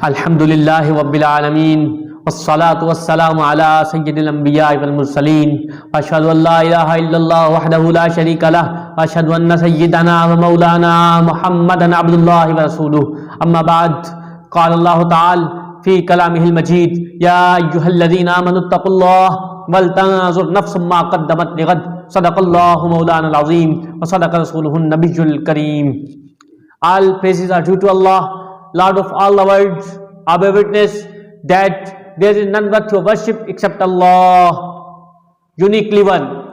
Alhamdulillahi Rabbil Alameen. Wassalatu wassalamu ala sayyidil anbiya wal mursaleen. Wa ashhadu an la ilaha illallah wahdahu la sharika lah. Wa ashhadu anna sayyidana wa maulana Muhammadan abdullahi wa rasuluh. Amma ba'd. Qala Allah ta'ala fi kalamihil majid. Ya ayyuhalladhina amanu ittaqullaha wal tanzur nafsum ma qaddamat lighad. Sadaqallahu maulana al-azim wa sadaqa rasuluhun nabiyyul kareem. All praises are due to Allah, Lord of all the worlds. I bear witness that there is none worthy of worship except Allah, uniquely one,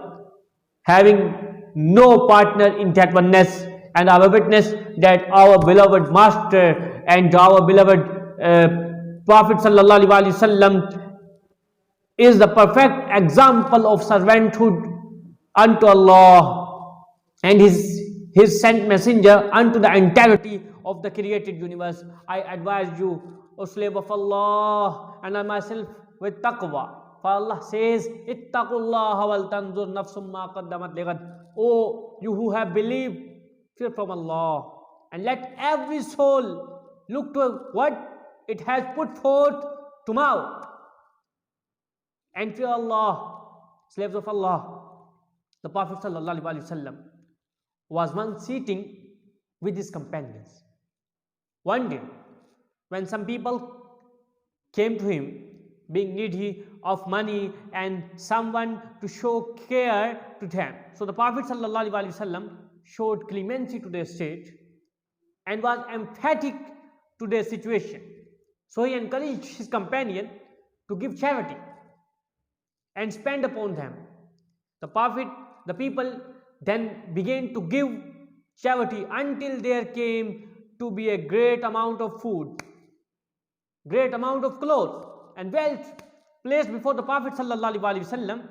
having no partner in that oneness. And I bear witness that our beloved Master and our beloved Prophet Sallallahu Alaihi Wasallam is the perfect example of servanthood unto Allah and His sent messenger unto the entirety of the created universe. I advise you, O slave of Allah, and I myself with taqwa. For Allah says, Ittaqullaha wal tanzur nafsum ma qaddamat lighad. O you who have believed, fear from Allah, and let every soul look to what it has put forth tomorrow. And fear Allah, slaves of Allah. The Prophet Sallallahu Alaihi Wasallam was once sitting with his companions. One day, when some people came to him, being needy of money and someone to show care to them, so the Prophet ﷺ showed clemency to their state and was emphatic to their situation. So he encouraged his companion to give charity and spend upon them. The people then began to give charity until there came to be a great amount of food, great amount of clothes and wealth placed before the Prophet Sallallahu Alaihi Wasallam.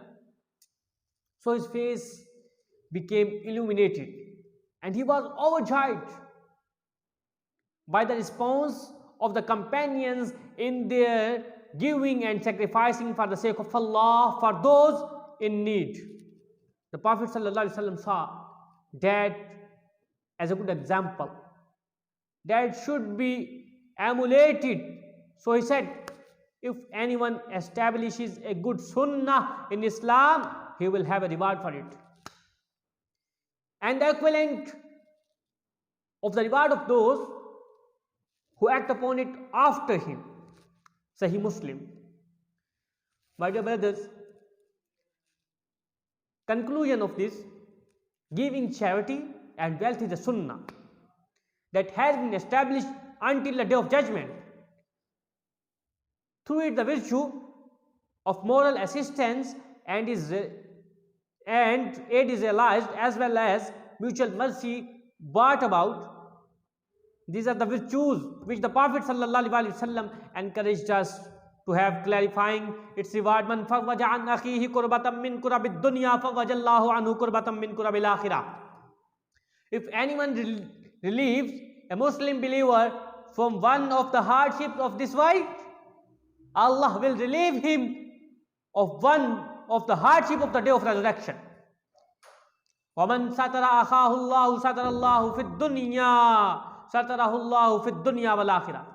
So his face became illuminated and he was overjoyed by the response of the companions in their giving and sacrificing for the sake of Allah for those in need. The Prophet ﷺ saw that as a good example that should be emulated. So he said, if anyone establishes a good sunnah in Islam, he will have a reward for it. And the equivalent of the reward of those who act upon it after him. Sahih Muslim. My dear brothers, conclusion of this, giving charity and wealth is a sunnah that has been established until the day of judgment. Through it, the virtue of moral assistance and aid is realized, as well as mutual mercy brought about. These are the virtues which the Prophet ﷺ encouraged us to have, clarifying its reward. Man farwaja an akhihi kurbatan min kurabil dunya fawajallahu anhu kurbatan min kurabil akhirah. If anyone relieves a Muslim believer from one of the hardships of this world, Allah will relieve him of one of the hardship of the day of resurrection. وَمَنْ سَتَرَ أَخَاهُ اللَّهُ سَتَرَ اللَّهُ فِي الدُّنْيَا سَتَرَهُ اللَّهُ فِي الدُّنْيَا وَالْآخِرَةِ.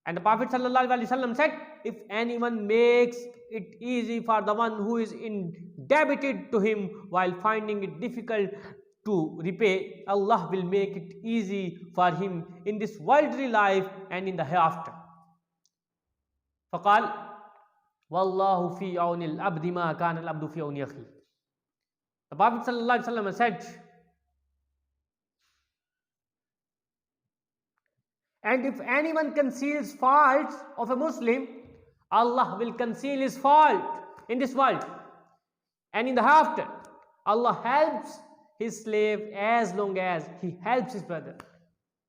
And the Prophet ﷺ said, if anyone makes it easy for the one who is indebted to him while finding it difficult to repay, Allah will make it easy for him in this worldly life and in the hereafter. فقال والله في عون العبد ما كان العبد في عون أخيه. The Prophet ﷺ said, and if anyone conceals faults of a Muslim, Allah will conceal his fault in this world and in the hereafter. Allah helps his slave as long as he helps his brother.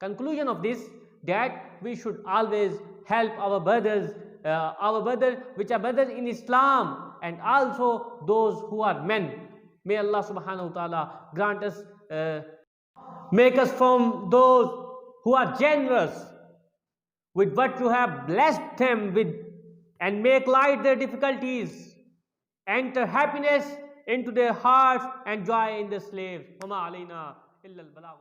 Conclusion of this, that we should always help our brothers, which are brothers in Islam, and also those who are men. May Allah subhanahu wa ta'ala grant us, make us from those who are generous with what you have blessed them with, and make light their difficulties, enter happiness into their hearts and joy in the slaves. وَمَا عَلَيْنَا إِلَّا الْبَلَاغُ